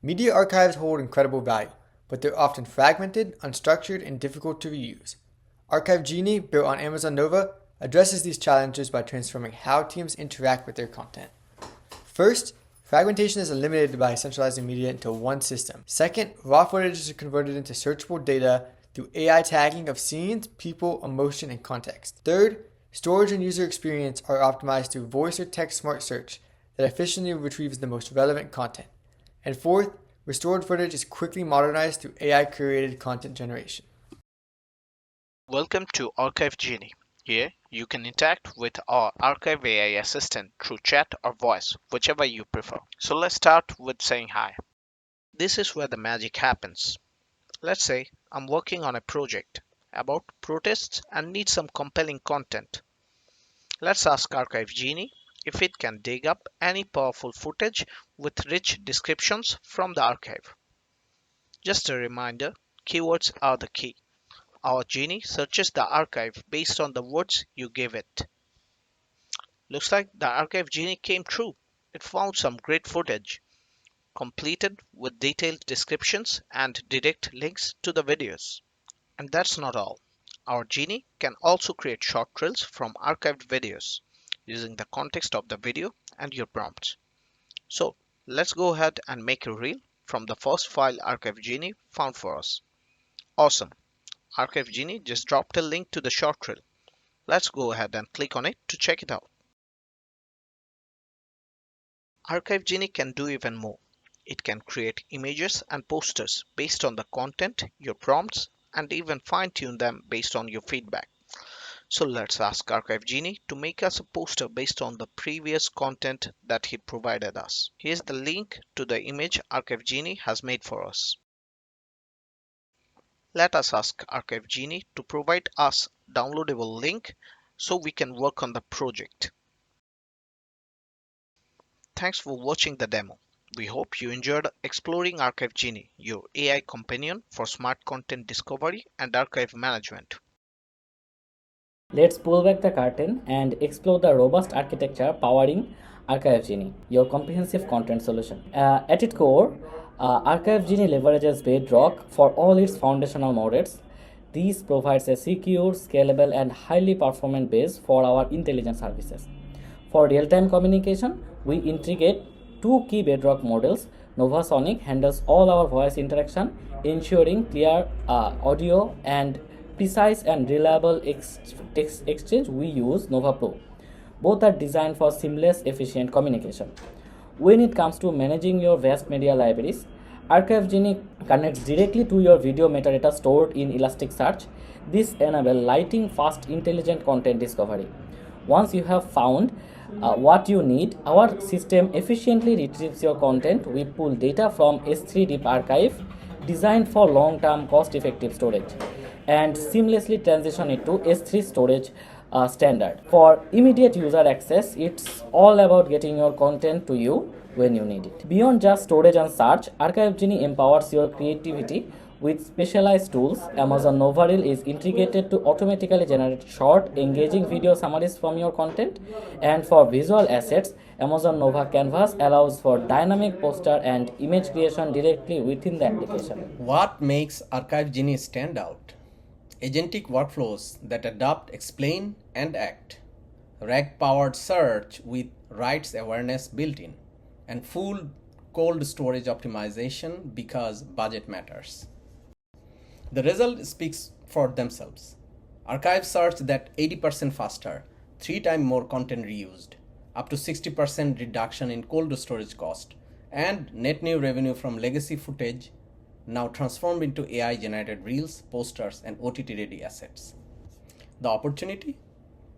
Media archives hold incredible value, but they're often fragmented, unstructured, and difficult to reuse. Archive Genie, built on Amazon Nova, addresses these challenges by transforming how teams interact with their content. First, fragmentation is eliminated by centralizing media into one system. Second, raw footage is converted into searchable data through AI tagging of scenes, people, emotion, and context. Third, storage and user experience are optimized through voice or text smart search that efficiently retrieves the most relevant content. And fourth, restored footage is quickly modernized through AI-curated content generation. Welcome to Archive Genie. Here, you can interact with our Archive AI assistant through chat or voice, whichever you prefer. So let's start with saying hi. This is where the magic happens. Let's say I'm working on a project about protests and need some compelling content. Let's ask Archive Genie if it can dig up any powerful footage with rich descriptions from the archive. Just a reminder, keywords are the key. Our Genie searches the archive based on the words you give it. Looks like the Archive Genie came true. It found some great footage, completed with detailed descriptions and direct links to the videos. And that's not all. Our Genie can also create short reels from archived videos using the context of the video and your prompts. So let's go ahead and make a reel from the first file Archive Genie found for us. Awesome. Archive Genie just dropped a link to the short reel. Let's go ahead and click on it to check it out. Archive Genie can do even more. It can create images and posters based on the content, your prompts, and even fine-tune them based on your feedback. So let's ask Archive Genie to make us a poster based on the previous content that he provided us. Here's the link to the image Archive Genie has made for us. Let us ask Archive Genie to provide us downloadable link so we can work on the project. Thanks for watching the demo. We hope you enjoyed exploring Archive Genie, your AI companion for smart content discovery and archive management. Let's pull back the curtain and explore the robust architecture powering Archive Genie, your comprehensive content solution. At its core, Archive Genie leverages Bedrock for all its foundational models. This provides a secure, scalable, and highly performant base for our intelligence services. For real-time communication, we integrate two key Bedrock models. Novasonic handles all our voice interaction, ensuring clear audio and precise and reliable text exchange. We use Nova Pro. Both are designed for seamless, efficient communication. When it comes to managing your vast media libraries, Archive Genie connects directly to your video metadata stored in Elasticsearch. This enables lightning fast, intelligent content discovery. Once you have found what you need, our system efficiently retrieves your content. We pull data from S3 deep archive designed for long-term cost-effective storage and seamlessly transition it to S3 storage standard. For immediate user access, it's all about getting your content to you when you need it. Beyond just storage and search, Archive Genie empowers your creativity with specialized tools. Amazon Nova Reel is integrated to automatically generate short, engaging video summaries from your content. And for visual assets, Amazon Nova Canvas allows for dynamic poster and image creation directly within the application. What makes Archive Genie stand out? Agentic workflows that adapt, explain, and act. RAG-powered search with rights awareness built in. And full cold storage optimization because budget matters. The result speaks for themselves. Archive search that 80% faster, 3 times more content reused, up to 60% reduction in cold storage cost, and net new revenue from legacy footage now transformed into AI-generated reels, posters, and OTT-ready assets. The opportunity?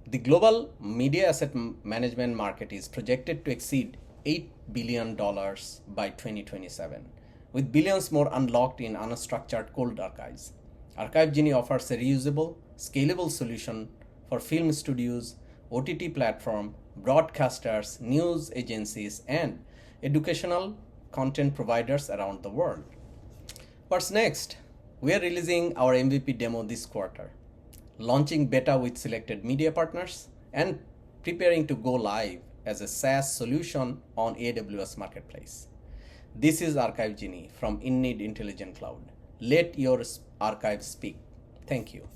The global media asset management market is projected to exceed $8 billion by 2027, with billions more unlocked in unstructured cold archives. Archive Genie offers a reusable, scalable solution for film studios, OTT platform, broadcasters, news agencies, and educational content providers around the world. What's next? We are releasing our MVP demo this quarter, launching beta with selected media partners, and preparing to go live as a SaaS solution on AWS Marketplace. This is Archive Genie from InNeed Intelligent Cloud. Let your archive speak. Thank you.